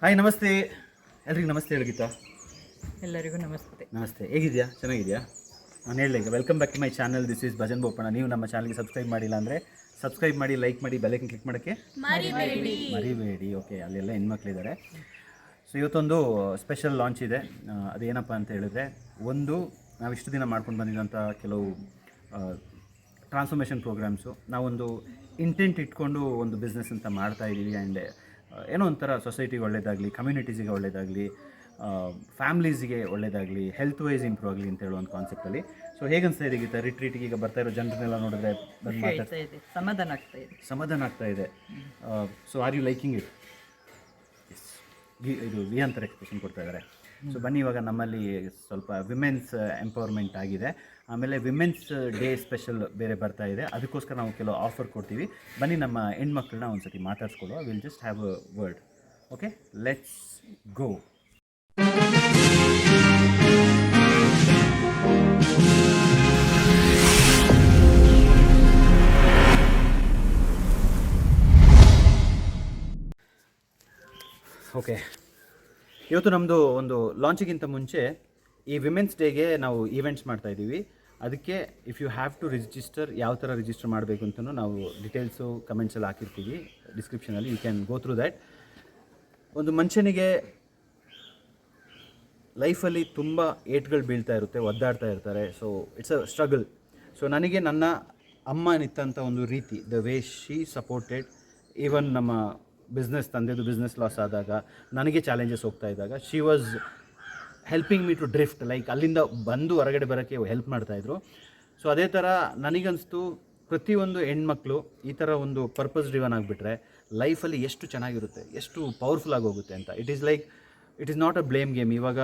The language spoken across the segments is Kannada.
ಹಾಯ್ ನಮಸ್ತೆ ಎಲ್ರಿಗೂ ನಮಸ್ತೆ ಗೀತಾ. ಎಲ್ಲರಿಗೂ ನಮಸ್ತೆ. ನಮಸ್ತೆ, ಹೇಗಿದೆಯಾ? ಚೆನ್ನಾಗಿದೆಯಾ? ನಾನು ಹೇಳಿ welcome back to my channel. This is Bhajan Bopanna. ನೀವು ನಮ್ಮ ಚಾನಲ್ಗೆ ಸಬ್ಸ್ಕ್ರೈಬ್ ಮಾಡಿಲ್ಲ ಅಂದರೆ ಸಬ್ಸ್ಕ್ರೈಬ್ ಮಾಡಿ, ಲೈಕ್ ಮಾಡಿ, ಬೆಲ್ಲೈಕನ್ ಕ್ಲಿಕ್ ಮಾಡೋಕ್ಕೆ ಮರಿಬೇಡಿ. ಓಕೆ, ಅಲ್ಲೆಲ್ಲ ಹೆಣ್ಮಕ್ಳಿದ್ದಾರೆ. ಸೊ ಇವತ್ತೊಂದು ಸ್ಪೆಷಲ್ ಲಾಂಚ್ ಇದೆ. ಅದೇನಪ್ಪ ಅಂತ ಹೇಳಿದ್ರೆ, ಒಂದು ನಾವು ಇಷ್ಟು ದಿನ ಮಾಡ್ಕೊಂಡು ಬಂದಿದ್ದಂಥ ಕೆಲವು ಟ್ರಾನ್ಸ್ಫಾರ್ಮೇಷನ್ ಪ್ರೋಗ್ರಾಮ್ಸು, ನಾವೊಂದು ಇಂಟೆಂಟ್ ಇಟ್ಕೊಂಡು ಒಂದು ಬಿಸ್ನೆಸ್ ಅಂತ ಮಾಡ್ತಾಯಿದ್ದೀವಿ. ಆ್ಯಂಡ್ ಏನೋ ಒಂಥರ ಸೊಸೈಟಿಗೆ ಒಳ್ಳೆಯದಾಗಲಿ, ಕಮ್ಯುನಿಟೀಸಿಗೆ ಒಳ್ಳೆಯದಾಗಲಿ, ಫ್ಯಾಮ್ಲೀಸಿಗೆ ಒಳ್ಳೆಯದಾಗಲಿ, ಹೆಲ್ತ್ ವೈಸ್ ಇಂಪ್ರೂವ್ ಆಗಲಿ ಅಂತ ಹೇಳೋ ಒಂದು ಕಾನ್ಸೆಪ್ಟಲ್ಲಿ. ಸೊ ಹೇಗನ್ಸ್ತಾ ಇದೆ ಗೀತಾ, ರಿಟ್ರೀಟಿಗೆ ಈಗ ಬರ್ತಾ ಇರೋ ಜನರನ್ನೆಲ್ಲ ನೋಡಿದ್ರೆ ಸಮಾಧಾನ ಆಗ್ತಾ ಇದೆ. So are you liking it? ಇದು ವಿ ಅಂತಾರೆ ಎಕ್ಸ್ಪ್ರೆಷನ್ ಕೊಡ್ತಾ ಇದ್ದಾರೆ. ಸೊ ಬನ್ನಿ, ಇವಾಗ ನಮ್ಮಲ್ಲಿ ಸ್ವಲ್ಪ ವಿಮೆನ್ಸ್ ಎಂಪವರ್ಮೆಂಟ್ ಆಗಿದೆ. ಆಮೇಲೆ ವಿಮೆನ್ಸ್ ಡೇ ಸ್ಪೆಷಲ್ ಬೇರೆ ಬರ್ತಾ ಇದೆ. ಅದಕ್ಕೋಸ್ಕರ ನಾವು ಕೆಲವು ಆಫರ್ ಕೊಡ್ತೀವಿ. ಬನ್ನಿ ನಮ್ಮ ಹೆಣ್ಮಕ್ಳನ್ನ ಒಂದು ಸತಿ ಮಾತಾಡ್ಸ್ಕೊಳ್ಳೋ. Will just have a word. Okay, let's go. Okay, ಇವತ್ತು ನಮ್ಮದು ಒಂದು ಲಾಂಚಿಗಿಂತ ಮುಂಚೆ ಈ ವಿಮೆನ್ಸ್ ಡೇಗೆ ನಾವು ಈವೆಂಟ್ಸ್ ಮಾಡ್ತಾಯಿದ್ದೀವಿ. ಅದಕ್ಕೆ if you have to register, ಯಾವ ಥರ ರಿಜಿಸ್ಟರ್ ಮಾಡಬೇಕು ಅಂತಲೂ ನಾವು ಡೀಟೇಲ್ಸು ಕಮೆಂಟ್ಸಲ್ಲಿ ಹಾಕಿರ್ತೀವಿ ಡಿಸ್ಕ್ರಿಪ್ಷನಲ್ಲಿ. You can go through that. ಒಂದು ಮನುಷ್ಯನಿಗೆ ಲೈಫಲ್ಲಿ ತುಂಬ ಏಟ್ಗಳು ಬೀಳ್ತಾ ಇರುತ್ತೆ, ಒದ್ದಾಡ್ತಾ ಇರ್ತಾರೆ. So it's a struggle. So ನನಗೆ ನನ್ನ ಅಮ್ಮ ನಿತ್ತಂಥ ಒಂದು ರೀತಿ, the way she supported, even ನಮ್ಮ ತಂದೆದು ಬಿಸ್ನೆಸ್ ಲಾಸ್ ಆದಾಗ, ನನಗೆ ಚಾಲೆಂಜಸ್ ಹೋಗ್ತಾ ಇದ್ದಾಗ, she was helping me to drift, like ಅಲ್ಲಿಂದ ಬಂದು ಹೊರಗಡೆ ಬರೋಕ್ಕೆ ಹೆಲ್ಪ್ ಮಾಡ್ತಾಯಿದ್ರು. ಸೊ ಅದೇ ಥರ ನನಗನ್ನಿಸ್ತು, ಪ್ರತಿಯೊಂದು ಹೆಣ್ಮಕ್ಳು ಈ ಥರ ಒಂದು ಪರ್ಪಸ್ ಡ್ರಿವನ್ ಆಗಿಬಿಟ್ರೆ ಲೈಫಲ್ಲಿ ಎಷ್ಟು ಚೆನ್ನಾಗಿರುತ್ತೆ, ಎಷ್ಟು ಪವರ್ಫುಲ್ ಆಗಿ ಹೋಗುತ್ತೆ ಅಂತ. It is not a blame game. ಇವಾಗ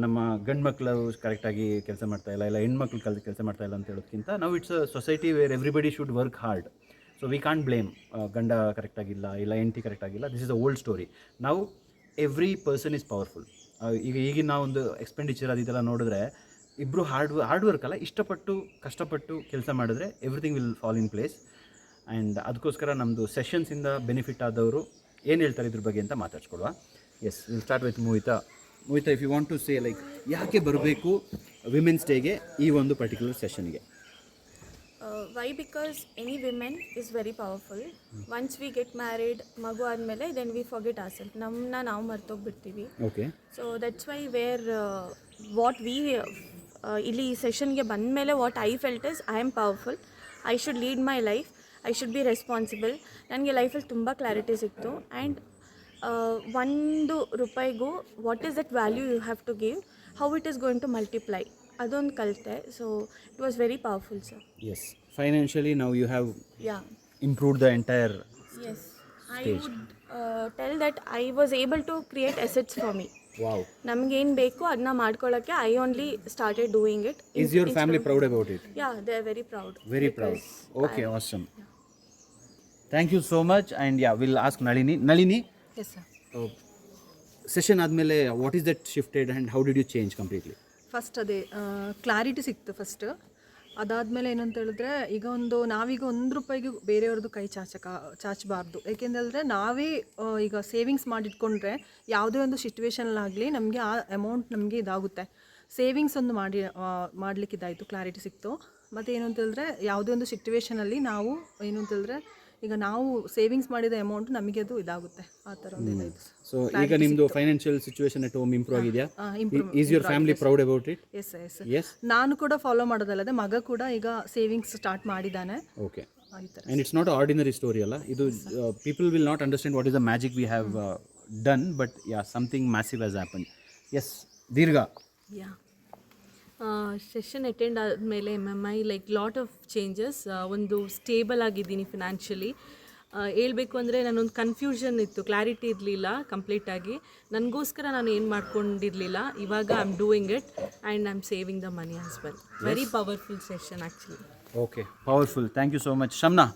ನಮ್ಮ ಗಂಡು ಮಕ್ಕಳು ಕರೆಕ್ಟಾಗಿ ಕೆಲಸ ಮಾಡ್ತಾಯಿಲ್ಲ, ಇಲ್ಲ ಹೆಣ್ಮಕ್ಳು ಕೆಲಸ ಮಾಡ್ತಾಯಿಲ್ಲ ಅಂತ ಹೇಳೋದಕ್ಕಿಂತ, ನಾವು it's a society where everybody should work hard. So we can't blame ಗಂಡ ಕರೆಕ್ಟಾಗಿಲ್ಲ, ಇಲ್ಲ ಹೆಂಡತಿ ಕರೆಕ್ಟಾಗಿಲ್ಲ. This is a old story. ನಾವು ಎವ್ರಿ ಪರ್ಸನ್ ಈಸ್ ಪವರ್ಫುಲ್. ಈಗಿನ ನಾವೊಂದು ಎಕ್ಸ್ಪೆಂಡಿಚರ್ ಅದೆಲ್ಲ ನೋಡಿದ್ರೆ, ಇಬ್ಬರು ಹಾರ್ಡ್ ವರ್ಕ್ ಅಲ್ಲ, ಇಷ್ಟಪಟ್ಟು ಕಷ್ಟಪಟ್ಟು ಕೆಲಸ ಮಾಡಿದ್ರೆ everything will fall in place. And ಅದಕ್ಕೋಸ್ಕರ ನಮ್ಮದು ಸೆಷನ್ಸಿಂದ ಬೆನಿಫಿಟ್ ಆದವರು ಏನು ಹೇಳ್ತಾರೆ ಇದ್ರ ಬಗ್ಗೆ ಅಂತ ಮಾತಾಡ್ಸ್ಕೊಡುವ. Yes, will start with Mohita. If you want to say, like ಯಾಕೆ ಬರಬೇಕು ವಿಮೆನ್ಸ್ ಡೇಗೆ ಈ ಒಂದು ಪರ್ಟಿಕ್ಯುಲರ್ ಸೆಷನ್ಗೆ? Why? Because any women is very powerful. Once we get married, magu admele, then we forget ourselves. Namna ನಾವು ಮರ್ತೋಗ್ಬಿಡ್ತೀವಿ. Okay. So that's why where what we ಇಲ್ಲಿ ಸೆಷನ್ಗೆ ಬಂದಮೇಲೆ what I felt is, I am powerful, I should lead my life, I should be responsible. ನನಗೆ ಲೈಫಲ್ಲಿ ತುಂಬ ಕ್ಲಾರಿಟಿ ಸಿಕ್ತು. ಆ್ಯಂಡ್ ಒಂದು ರೂಪಾಯಿಗೂ what is that value you have to give, how it is going to multiply, ಅದೊಂದು ಕಲಿತೆ. So it was very powerful sir. Yes, financially ನಾವು you have improved the entire. Yes, I would tell that I was able to create assets for me. Wow. ನಮಗೇನು ಬೇಕು ಅದನ್ನ ಮಾಡ್ಕೊಳ್ಳೋಕ್ಕೆ I only started doing it. Is your family proud about it? Yeah, they are very proud. Very proud. Okay, awesome. Thank you so much. And yeah, we'll ask Nalini. Yes, sir. Session ಆದಮೇಲೆ what is that shifted and how did you change completely? First ಅದೇ ಕ್ಲಾರಿಟಿ ಸಿಕ್ತು ಫಸ್ಟ್. ಅದಾದಮೇಲೆ ಏನಂತ ಹೇಳಿದ್ರೆ, ಈಗ ನಾವೀಗ ₹1 ಬೇರೆಯವ್ರದ್ದು ಕೈ ಚಾಚಬಾರ್ದು. ಏಕೆಂದರೆ ನಾವೇ ಈಗ ಸೇವಿಂಗ್ಸ್ ಮಾಡಿಟ್ಕೊಂಡ್ರೆ ಯಾವುದೇ ಒಂದು ಸಿಚುವೇಶನಲ್ಲಾಗಲಿ ನಮಗೆ ಆ ಅಮೌಂಟ್ ನಮಗೆ ಇದಾಗುತ್ತೆ. ಸೇವಿಂಗ್ಸ್ ಒಂದು ಮಾಡಲಿಕ್ಕೆ ಇದಾಯಿತು, ಕ್ಲಾರಿಟಿ ಸಿಕ್ತು. ಮತ್ತು ಏನು ಅಂತ ಹೇಳಿದ್ರೆ, ಯಾವುದೇ ಒಂದು ಸಿಚುವೇಶನಲ್ಲಿ ನಾವು ಏನು ಅಂತ ಹೇಳಿದ್ರೆ, ಈಗ ನಾವು ಸೇವಿಂಗ್ಸ್ ಮಾಡಿದ ಅಮೌಂಟ್ ನಮಗೆ ಅದು ಇದಾಗುತ್ತೆ, ಆ ಥರ ಒಂದು ಇದಾಯಿತು. ಸೊ ಈಗ ನಿಮ್ಮದು financial situation at home improve ಆಗಿದೆಯಾ? Is your family proud about it? Yes. ನಾನು ಕೂಡ ಫಾಲೋ ಮಾಡೋದಲ್ಲದೆ ಮಗ ಕೂಡ ಈಗ ಸೇವಿಂಗ್ಸ್ ಸ್ಟಾರ್ಟ್ ಮಾಡಿದ್ದಾನೆ. Okay. And it's not an ordinary story ಅಲ್ಲ ಇದು. People will not understand what is the magic we have done, but yeah, something massive has happened. Yes, Dirga. Yeah. Session attend ಆದಮೇಲೆ MMI like lot of changes. ಒಂದು ಸ್ಟೇಬಲ್ ಆಗಿದ್ದೀನಿ ಫಿನಾನ್ಷಿಯಲಿ. ಹೇಳ್ಬೇಕು ಅಂದರೆ ನಾನೊಂದು ಕನ್ಫ್ಯೂಷನ್ ಇತ್ತು, ಕ್ಲಾರಿಟಿ ಇರಲಿಲ್ಲ ಕಂಪ್ಲೀಟಾಗಿ. ನನಗೋಸ್ಕರ ನಾನು ಏನು ಮಾಡ್ಕೊಂಡಿರಲಿಲ್ಲ. ಇವಾಗ I am doing it and I am saving the money as well. Very powerful session actually. Okay, powerful. Thank you so much. Shamna.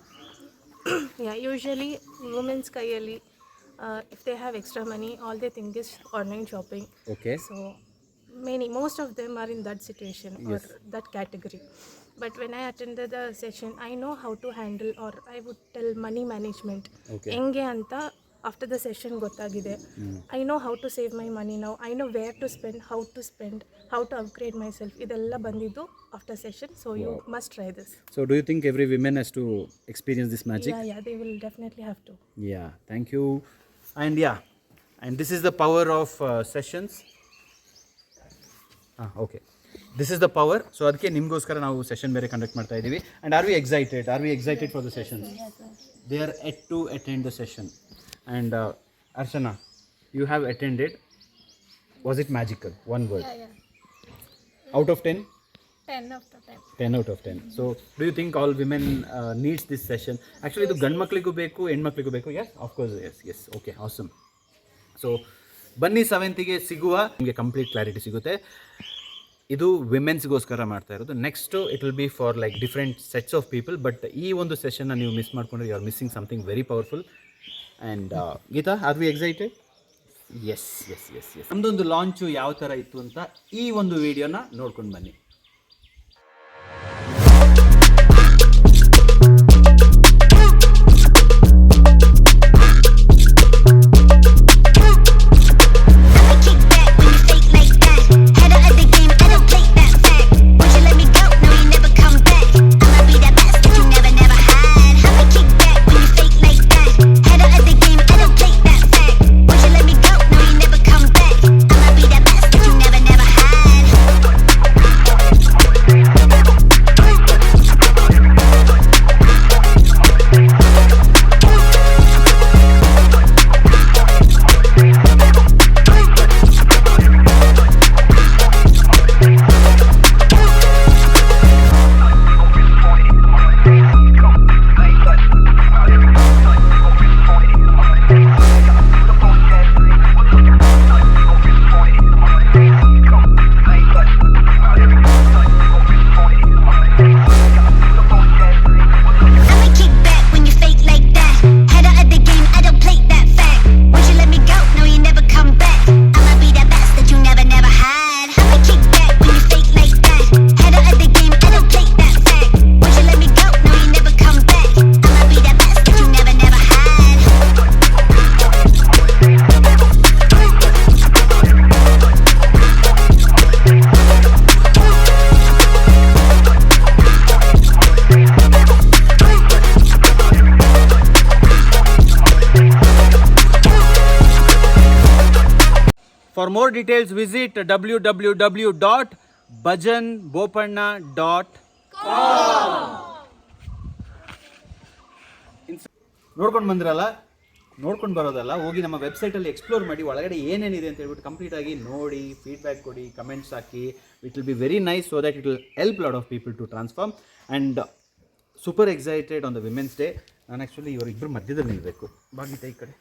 Usually women's ಕೈಯಲ್ಲಿ if they have extra money, all they think is online shopping. Okay. So most of them are in that situation or that category. But when I attended the session, I know how to handle, or I would tell, money management. Enge anta after the session ಗೊತ್ತಾಗಿದೆ. I know how to save my money now, I know where to spend, how to upgrade my self. ಇದೆಲ್ಲ ಬಂದಿದ್ದು after session. So you must try this. So do you think every woman has to experience this magic? Yeah, they will definitely have to. Yeah, thank you. And this is the power of sessions. Okay. This is the power. So ಅದಕ್ಕೆ ನಿಮಗೋಸ್ಕರ ನಾವು ಸೆಷನ್ ಬೇರೆ ಕಂಡಕ್ಟ್ ಮಾಡ್ತಾ ಇದ್ದೀವಿ. And are we excited for the sessions? They are yet to attend the session. And Archana, you have attended. Was it magical? One word. Yeah. Out of 10? 10 out of 10. 10 out of 10. So do you think all women needs this session? Actually ಇದು ಗಂಡು ಮಕ್ಕಳಿಗೂ ಬೇಕು, ಹೆಣ್ಣು ಮಕ್ಕಳಿಗೂ ಬೇಕು. Yes, of course. Yes. Okay, awesome. So ಬನ್ನಿ 7th ಸಿಗುವ, ನಿಮಗೆ ಕಂಪ್ಲೀಟ್ ಕ್ಲಾರಿಟಿ ಸಿಗುತ್ತೆ. ಇದು ವಿಮೆನ್ಸ್ಗೋಸ್ಕರ ಮಾಡ್ತಾ ಇರೋದು. Next it will be for like different sets of people. But ಈ ಒಂದು ಸೆಷನ್ನ ನೀವು ಮಿಸ್ ಮಾಡಿಕೊಂಡ್ರೆ you are missing something very powerful. And Geetha, are we excited? Yes. ನಮ್ಮದೊಂದು ಲಾಂಚು ಯಾವ ಥರ ಇತ್ತು ಅಂತ ಈ ಒಂದು ವಿಡಿಯೋನ ನೋಡ್ಕೊಂಡು ಬನ್ನಿ. For more details, visit www.bhajanbopanna.com. ನೋಡ್ಕೊಂಡು ಬಂದಿರಲ್ಲ, ನೋಡ್ಕೊಂಡು ಬರೋದಲ್ಲ, ಹೋಗಿ ನಮ್ಮ ವೆಬ್ಸೈಟಲ್ಲಿ ಎಕ್ಸ್ಪ್ಲೋರ್ ಮಾಡಿ ಒಳಗಡೆ ಏನೇನಿದೆ ಅಂತ ಹೇಳ್ಬಿಟ್ಟು ಕಂಪ್ಲೀಟಾಗಿ ನೋಡಿ, ಫೀಡ್ಬ್ಯಾಕ್ ಕೊಡಿ, ಕಮೆಂಟ್ಸ್ ಹಾಕಿ. It will be very nice so that it will help lot of people to transform. And super excited on the women's day. ನಾನು ಆ್ಯಕ್ಚುಲಿ ಇವರಿಬ್ಬರು ಮಧ್ಯದಲ್ಲಿ ನಿಲ್ಲಬೇಕು. ಬಾಗಿತ ಈ ಕಡೆ.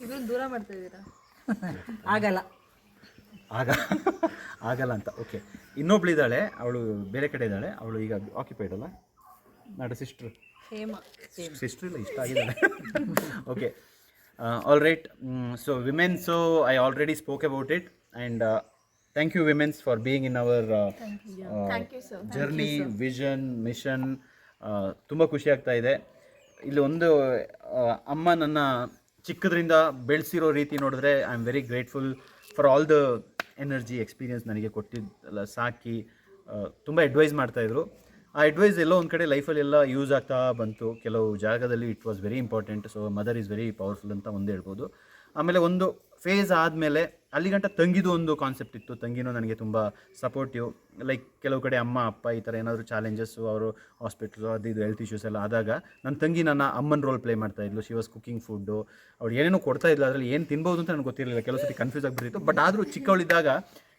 ಇಬ್ಬರು ದೂರ ಮಾಡ್ತಾ ಇದ್ದೀರಾ? ಆಗಲ್ಲ ಅಂತ. ಓಕೆ, ಇನ್ನೊಬ್ಳಿದ್ದಾಳೆ, ಅವಳು ಬೇರೆ ಕಡೆ ಇದ್ದಾಳೆ. ಅವಳು ಈಗ ಆಕ್ಯುಪೈಡ್ ಅಲ್ಲ, ನಾಡ ಸಿಸ್ಟ್ರು ಸಿಸ್ಟ್ರ್ ಇಲ್ಲ, ಇಷ್ಟ ಆಗಿದ್ದಾಳೆ. Okay, all right. So women's I already spoke about it. And thank you women's for being in our journey, vision, mission. ತುಂಬ ಖುಷಿ ಆಗ್ತಾ ಇದೆ. ಇಲ್ಲಿ ಒಂದು ಅಮ್ಮ ನನ್ನ ಚಿಕ್ಕದ್ರಿಂದ ಬೆಳೆಸಿರೋ ರೀತಿ ನೋಡಿದ್ರೆ I am very grateful for all the energy, experience ನನಗೆ ಕೊಟ್ಟಿದ್ದಲ್ಲ, ಸಾಕಿ ತುಂಬ ಅಡ್ವೈಸ್ ಮಾಡ್ತಾಯಿದ್ರು. ಆ ಅಡ್ವೈಸ್ ಎಲ್ಲೋ ಒಂದು ಕಡೆ ಲೈಫಲ್ಲಿ ಎಲ್ಲ ಯೂಸ್ ಆಗ್ತಾ ಬಂತು. ಕೆಲವು ಜಾಗದಲ್ಲಿ it was very important. So mother is very powerful ಅಂತ ಒಂದು ಹೇಳ್ಬೋದು. ಆಮೇಲೆ ಒಂದು ಫೇಸ್ ಆದಮೇಲೆ ಅಲ್ಲಿಗಂಟ ತಂಗಿದು ಒಂದು ಕಾನ್ಸೆಪ್ಟ್ ಇತ್ತು. ತಂಗಿನೂ ನನಗೆ ತುಂಬ ಸಪೋರ್ಟಿವ್. ಲೈಕ್ ಕೆಲವು ಕಡೆ ಅಮ್ಮ ಅಪ್ಪ ಈ ಥರ ಏನಾದರೂ ಚಾಲೆಂಜಸ್ಸು, ಅವರು ಹಾಸ್ಪಿಟ್ಲು ಅದು ಇದು ಹೆಲ್ತ್ ಇಶ್ಯೂಸ್ ಎಲ್ಲ ಆದಾಗ ನನ್ನ ತಂಗಿ ನನ್ನ ಅಮ್ಮನ ರೋಲ್ ಪ್ಲೇ ಮಾಡ್ತಾಯಿದ್ಲು. ಶಿ ವಾಸ್ ಕುಕಿಂಗ್ ಫುಡ್ಡು, ಅವಳು ಏನೇನೋ ಕೊಡ್ತಾಯಿದ್ಲು. ಅದರಲ್ಲಿ ಏನು ತಿನ್ಬೋದು ಅಂತ ನನಗೆ ಗೊತ್ತಿರಲಿಲ್ಲ, ಕೆಲವು ಸತಿ ಕನ್ಫ್ಯೂಸ್ ಆಗಿಬಿಟ್ಟಿತ್ತು. ಬಟ್ ಆದರೂ ಚಿಕ್ಕವಳಿದ್ದಾಗ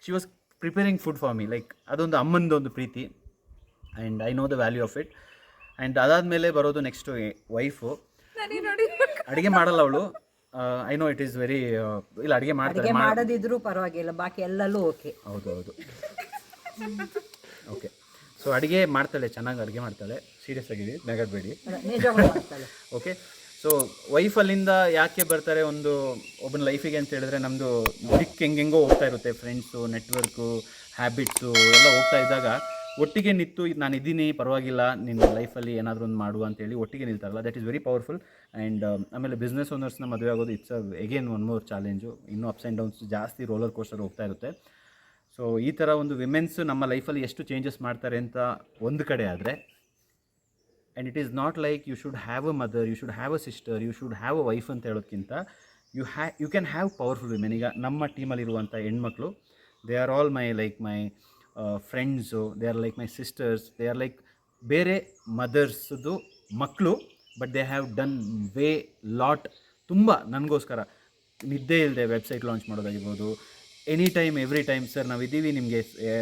she was preparing food for me. Like ಅದೊಂದು ಅಮ್ಮನದು ಒಂದು ಪ್ರೀತಿ. And I know the value of it. And ಅದಾದಮೇಲೆ ಬರೋದು ನೆಕ್ಸ್ಟು ವೈಫು. ಅಡುಗೆ ಮಾಡಲ್ಲ ಅವಳು. I know it is very ಇಲ್ಲ, ಅಡುಗೆ ಮಾಡ್ತಾರೆ, ಮಾಡದಿದ್ರೂ ಪರವಾಗಿಲ್ಲ, ಬಾಕಿ ಎಲ್ಲಲ್ಲೂ ಓಕೆ. ಹೌದು. ಓಕೆ, ಸೊ ಅಡುಗೆ ಮಾಡ್ತಾಳೆ, ಚೆನ್ನಾಗಿ ಅಡುಗೆ ಮಾಡ್ತಾಳೆ. ಸೀರಿಯಸ್ ಆಗಿದೆ, ನೆಗಡಬೇಡಿ. ಓಕೆ, ಸೊ ವೈಫಲ್ಲಿಂದ ಯಾಕೆ ಬರ್ತಾರೆ ಒಬ್ಬನ ಲೈಫಿಗೆ ಅಂತ ಹೇಳಿದ್ರೆ, ನಮ್ಮದು ಹೆಂಗೆಂಗೋ ಹೋಗ್ತಾ ಇರುತ್ತೆ. ಫ್ರೆಂಡ್ಸು, ನೆಟ್ವರ್ಕು, ಹ್ಯಾಬಿಟ್ಸು ಎಲ್ಲ ಹೋಗ್ತಾ ಇದ್ದಾಗ ಒಟ್ಟಿಗೆ ನಿಂತು ನಾನು ಇದ್ದೀನಿ ಪರವಾಗಿಲ್ಲ ನಿನ್ನ ಲೈಫಲ್ಲಿ ಏನಾದರೂ ಒಂದು ಮಾಡುವ ಅಂತೇಳಿ ಒಟ್ಟಿಗೆ ನಿಲ್ತಾರಲ್ಲ, that is very powerful. And ಆಮೇಲೆ ಬಿಸ್ನೆಸ್ ಓನರ್ಸ್ನ ಮದುವೆ ಆಗೋದು it's again one more challenge. ಇನ್ನೂ ಅಪ್ಸ್ ಆ್ಯಂಡ್ ಡೌನ್ಸ್ ಜಾಸ್ತಿ ರೋಲರ್ ಕೋಸ್ಟರ್ ಹೋಗ್ತಾ ಇರುತ್ತೆ. ಸೊ ಈ ಥರ ಒಂದು ವಿಮೆನ್ಸ್ ನಮ್ಮ ಲೈಫಲ್ಲಿ ಎಷ್ಟು ಚೇಂಜಸ್ ಮಾಡ್ತಾರೆ ಅಂತ ಒಂದು ಕಡೆ ಆದರೆ, and it is not like you should have a mother, you should have a sister, you should have a wife ಅಂತ ಹೇಳೋದಕ್ಕಿಂತ you can have powerful women. ಈಗ ನಮ್ಮ ಟೀಮಲ್ಲಿರುವಂಥ ಹೆಣ್ಮಕ್ಳು, they are all my friends, they are like my sisters, they are like ಬೇರೆ ಮದರ್ಸ್ದು ಮಕ್ಕಳು, but they have done way lot. ತುಂಬ ನನಗೋಸ್ಕರ ನಿದ್ದೆ ಇಲ್ಲದೆ ವೆಬ್ಸೈಟ್ ಲಾಂಚ್ ಮಾಡೋದಾಗಿರ್ಬೋದು, any time every time sir ನಾವಿದ್ದೀವಿ ನಿಮಗೆ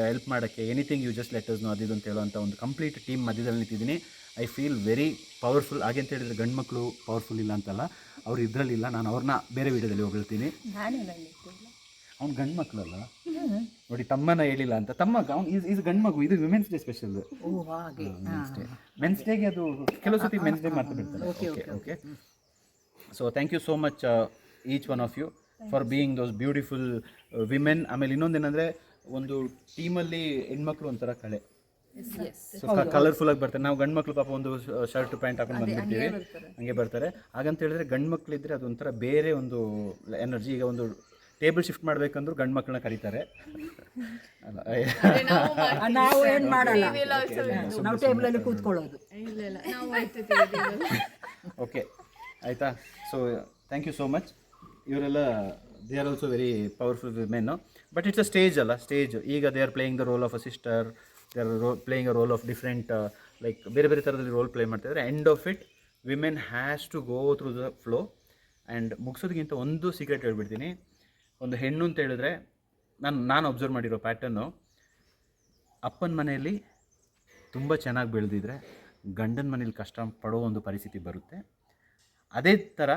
ಹೆಲ್ಪ್ ಮಾಡೋಕ್ಕೆ, anything you just let us know ಅದಿದು ಅಂತ ಹೇಳುವಂಥ ಒಂದು ಕಂಪ್ಲೀಟ್ ಟೀಮ್ ಮಧ್ಯದಲ್ಲಿ ನಿಂತಿದ್ದೀನಿ. I feel very powerful. ಹಾಗೆ ಅಂತ ಹೇಳಿದರೆ ಗಂಡು ಮಕ್ಕಳು ಪವರ್ಫುಲ್ ಇಲ್ಲ ಅಂತಲ್ಲ, ಅವ್ರು ಇದರಲ್ಲಿಲ್ಲ, ನಾನು ಅವ್ರನ್ನ ಬೇರೆ ವೀಡಿಯೋದಲ್ಲಿ ಹೊಗಳ್ತೀನಿ. ಅವ್ನು ಗಂಡು ಮಕ್ಕಳಲ್ಲ ನೋಡಿ, ತಮ್ಮನ ಹೇಳಿಲ್ಲ ಅಂತ. ತಮ್ಮ ಅವ್ನು ಇದು ಗಂಡು ಮಗು, ಇದು ವಿಮೆನ್ಸ್ ಡೇ ಸ್ಪೆಷಲ್. ಮೆನ್ಸ್ ಡೇಗೆ ಅದು ಕೆಲವು ಸತಿ ಮೆನ್ಸ್ ಡೇ ಮಾಡ್ತಾ ಬಿಡ್ತಾರೆ. Okay. So thank you so much each one of you for being those beautiful women. ಆಮೇಲೆ ಇನ್ನೊಂದೇನೆಂದರೆ, ಒಂದು ಟೀಮಲ್ಲಿ ಹೆಣ್ಮಕ್ಳು ಒಂಥರ ಕಳೆ, ಸೊ ಕಲರ್ಫುಲ್ ಆಗಿ ಬರ್ತಾರೆ. ನಾವು ಗಂಡು ಮಕ್ಕಳು ಪಾಪ ಒಂದು ಶರ್ಟ್ ಪ್ಯಾಂಟ್ ಹಾಕೊಂಡು ಬಂದ್ಬಿಡ್ತೀವಿ, ಹಂಗೆ ಬರ್ತಾರೆ. ಹಾಗಂತ ಹೇಳಿದ್ರೆ ಗಂಡು ಮಕ್ಕಳಿದ್ರೆ ಅದೊಂಥರ ಬೇರೆ ಒಂದು ಎನರ್ಜಿ. ಈಗ ಒಂದು ಟೇಬಲ್ ಶಿಫ್ಟ್ ಮಾಡಬೇಕಂದ್ರೂ ಗಂಡು ಮಕ್ಕಳನ್ನ ಕರೀತಾರೆ. ನಾವು ಏನು ಮಾಡಲ್ಲ, ನಾವು ಟೇಬಲಲ್ಲಿ ಕೂತ್ಕೊಳ್ಳೋದು. ಓಕೆ, ಆಯಿತಾ? So thank you so much. ಇವರೆಲ್ಲ they are also very powerful women. But it's a stage ಅಲ್ಲ, ಸ್ಟೇಜ್. ಈಗ they are playing the role of a sister, they are playing a role of different like ಬೇರೆ ಬೇರೆ ಥರದಲ್ಲಿ ರೋಲ್ ಪ್ಲೇ ಮಾಡ್ತಾಯಿದ್ದಾರೆ. End of it women has to go through the flow. And ಮುಗಿಸೋದಕ್ಕಿಂತ ಒಂದು ಸೀಕ್ರೆಟ್ ಹೇಳ್ಬಿಡ್ತೀನಿ. ಒಂದು ಹೆಣ್ಣು ಅಂತ ಹೇಳಿದ್ರೆ, ನಾನು ಅಬ್ಸರ್ವ್ ಮಾಡಿರೋ ಪ್ಯಾಟರ್ನು, ಅಪ್ಪನ ಮನೆಯಲ್ಲಿ ತುಂಬ ಚೆನ್ನಾಗಿ ಬೆಳೆದಿದ್ರೆ ಗಂಡನ ಮನೇಲಿ ಕಷ್ಟ ಪಡೋ ಒಂದು ಪರಿಸ್ಥಿತಿ ಬರುತ್ತೆ. ಅದೇ ಥರ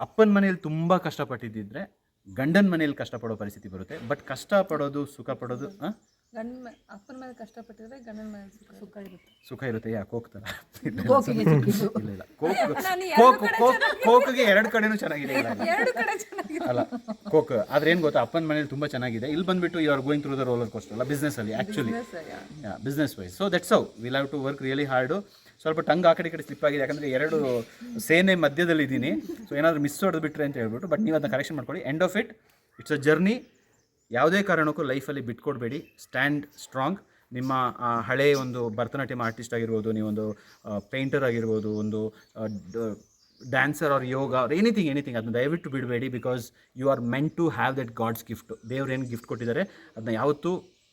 ಅಪ್ಪನ ಮನೇಲಿ ತುಂಬ ಕಷ್ಟಪಟ್ಟಿದ್ದಿದ್ರೆ ಗಂಡನ ಮನೇಲಿ ಕಷ್ಟಪಡೋ ಪರಿಸ್ಥಿತಿ ಬರುತ್ತೆ. ಬಟ್ ಕಷ್ಟಪಡೋದು ಸುಖ ಪಡೋದು ಅಪ್ಪನ ಮೇಲೆ ಕಷ್ಟಪಟ್ಟಿದ್ರೆ ಗಂಡನ ಮೇಲೆ ಸುಖ ಇರುತ್ತೆ. ಯಾಕೆ ಹೋಗ್ತಾರ? ಇಲ್ಲ, ಕೋಕ್ಗೆ ಎರಡು ಕಡೆನೂ ಚೆನ್ನಾಗಿದೆ ಅಲ್ಲ ಕೋಕ್. ಆದ್ರೆ ಏನು ಗೊತ್ತಾ, ಅಪ್ಪನ ಮನೇಲಿ ತುಂಬ ಚೆನ್ನಾಗಿದೆ, ಇಲ್ಲಿ ಬಂದುಬಿಟ್ಟು you are going through the roller coaster ಅಲ್ಲ ಬಿಸ್ನೆಸ್ಸಲ್ಲಿ, actually business wise. So that's how will have to work really hard. ಸ್ವಲ್ಪ ಟಂಗ್ ಆ ಕಡೆ ಈ ಕಡೆ ಸ್ಲಿಪ್ ಆಗಿದೆ, ಯಾಕಂದರೆ ಎರಡು ಸೇನೆ ಮಧ್ಯದಲ್ಲಿ ಇದ್ದೀನಿ. ಸೊ ಏನಾದರೂ ಮಿಸ್ ಹೊಡೆದು ಬಿಟ್ರೆ ಅಂತ ಹೇಳ್ಬಿಟ್ಟು, ಬಟ್ ನೀವು ಅದನ್ನ ಕರೆಕ್ಷನ್ ಮಾಡ್ಕೊಳ್ಳಿ. End of it it's a journey. ಯಾವುದೇ ಕಾರಣಕ್ಕೂ ಲೈಫಲ್ಲಿ ಬಿಟ್ಕೊಡ್ಬೇಡಿ, ಸ್ಟ್ಯಾಂಡ್ ಸ್ಟ್ರಾಂಗ್. ನಿಮ್ಮ ಹಳೆಯ ಒಂದು ಭರತನಾಟ್ಯಂ ಆರ್ಟಿಸ್ಟ್ ಆಗಿರ್ಬೋದು, ನೀವೊಂದು ಪೇಂಟರ್ ಆಗಿರ್ಬೋದು, ಒಂದು dancer or yoga or anything ಅದನ್ನ ದಯವಿಟ್ಟು ಬಿಡಬೇಡಿ. Because you are meant to have that God's gift. ದೇವ್ರು ಏನು ಗಿಫ್ಟ್ ಕೊಟ್ಟಿದ್ದಾರೆ ಅದನ್ನ ಯಾವತ್ತೂ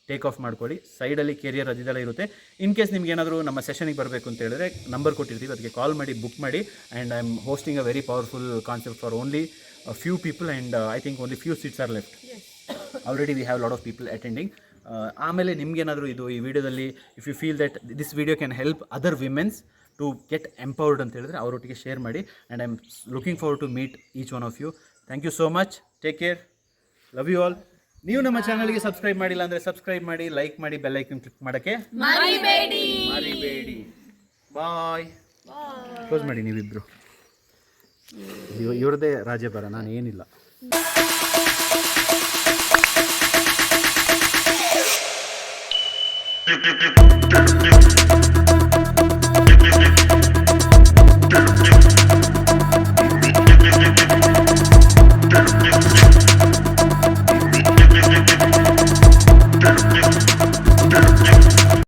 ಟೇಕ್ ಆಫ್ ಮಾಡ್ಕೊಳ್ಳಿ. ಸೈಡಲ್ಲಿ ಕೆರಿಯರ್ ಅದೆಲ್ಲ ಇರುತ್ತೆ. ಇನ್ ಕೇಸ್ ನಿಮ್ಗೆ ಏನಾದರೂ ನಮ್ಮ ಸೆಷನಿಗೆ ಬರಬೇಕು ಅಂತ ಹೇಳಿದ್ರೆ ನಂಬರ್ ಕೊಟ್ಟಿರ್ತೀವಿ, ಅದಕ್ಕೆ ಕಾಲ್ ಮಾಡಿ ಬುಕ್ ಮಾಡಿ. And I am hosting a very powerful concept for only few people. And I think only few seats are left. Already we have lot of people attending. ಆಮೇಲೆ ನಿಮಗೇನಾದರೂ ಈ ವಿಡಿಯೋದಲ್ಲಿ if you feel that this video can help other women's to get empowered ಅಂತ ಹೇಳಿದ್ರೆ ಅವರೊಟ್ಟಿಗೆ ಶೇರ್ ಮಾಡಿ. And I am looking forward to meet each one of you. Thank you so much. Take care. Love you all. ನೀವು ನಮ್ಮ ಚಾನಲ್ಗೆ ಸಬ್ಸ್ಕ್ರೈಬ್ ಮಾಡಿಲ್ಲ ಅಂದರೆ ಸಬ್ಸ್ಕ್ರೈಬ್ ಮಾಡಿ, ಲೈಕ್ ಮಾಡಿ, ಬೆಲ್ ಐಕನ್ ಕ್ಲಿಕ್ ಮಾಡೋಕ್ಕೆ ಮರಿಬೇಡಿ. ಬಾಯ್. ಕ್ಲೋಸ್ ಮಾಡಿ ನೀವಿಬ್ಬರು. ಇವ್ರದ್ದೇ ರಾಜ್ಯಭಾರ, ನಾನು ಏನಿಲ್ಲ.